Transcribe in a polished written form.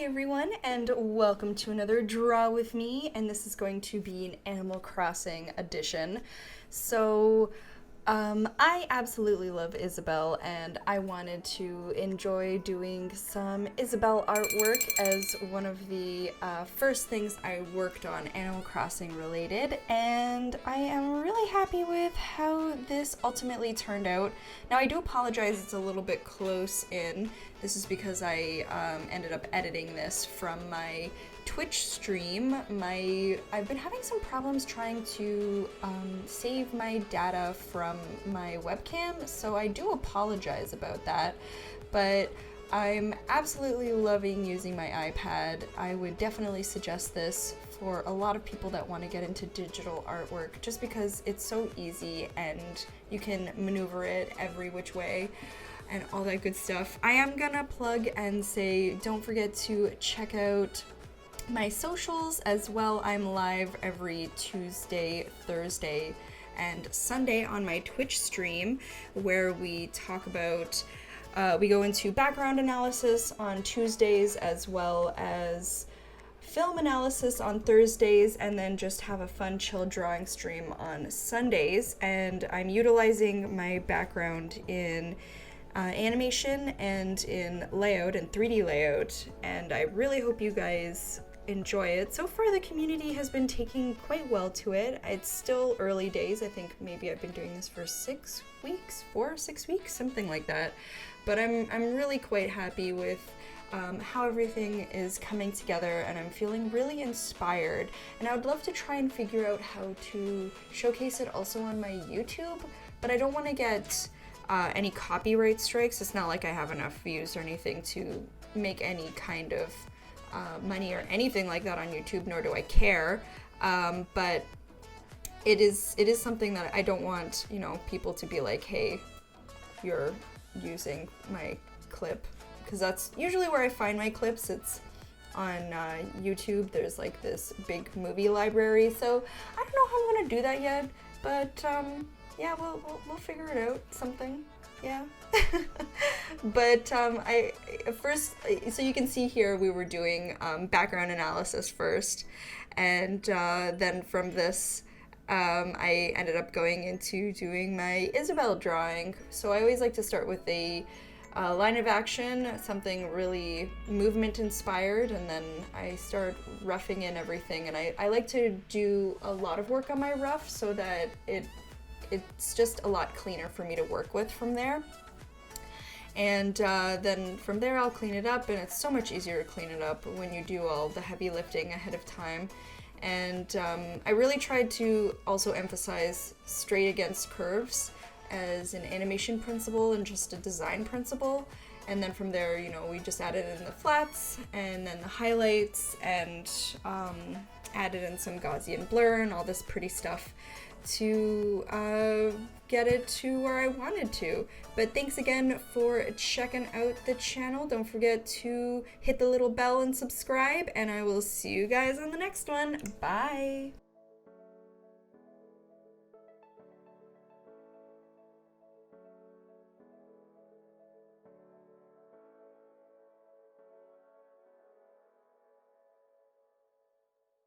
everyone, and welcome to another Draw with me, and this is going to be an Animal Crossing edition. So, I absolutely love Isabelle, and I wanted to enjoy doing some Isabelle artwork as one of the first things I worked on Animal Crossing related, and I am really happy with how this ultimately turned out. Now, I do apologize, it's a little bit close in. This is because I ended up editing this from my Twitch stream. I've been having some problems trying to save my data from my webcam, so I do apologize about that, but I'm absolutely loving using my iPad. I would definitely suggest this for a lot of people that want to get into digital artwork, just because it's so easy and you can maneuver it every which way and all that good stuff. I am gonna plug and say, don't forget to check out my socials as well. I'm live every Tuesday, Thursday, and Sunday on my Twitch stream, where we talk about, we go into background analysis on Tuesdays, as well as film analysis on Thursdays, and then just have a fun chill drawing stream on Sundays. And I'm utilizing my background in animation and in layout and 3D layout, and I really hope you guys enjoy it. So far the community has been taking quite well to it. It's still early days. I think maybe I've been doing this for 6 weeks, 4 or 6 weeks, something like that. But I'm really quite happy with how everything is coming together, and I'm feeling really inspired. And I would love to try and figure out how to showcase it also on my YouTube, but I don't want to get any copyright strikes. It's not like I have enough views or anything to make any kind of money or anything like that on YouTube, nor do I care. But it is something that I don't want, people to be like, hey, you're using my clip, because that's usually where I find my clips. It's on YouTube. There's like this big movie library, so I don't know how I'm gonna do that yet, but yeah, we'll figure it out, something, yeah. But I first, so you can see here we were doing background analysis first, and then from this I ended up going into doing my Isabelle drawing. So I always like to start with a line of action, something really movement inspired, and then I start roughing in everything, and I like to do a lot of work on my rough so that it's just a lot cleaner for me to work with from there. And then from there I'll clean it up, and it's so much easier to clean it up when you do all the heavy lifting ahead of time. And I really tried to also emphasize straight against curves as an animation principle and just a design principle. And then from there, we just added in the flats and then the highlights, and added in some Gaussian blur and all this pretty stuff to get it to where I wanted to. But thanks again for checking out the channel. Don't forget to hit the little bell and subscribe, and I will see you guys on the next one. Bye!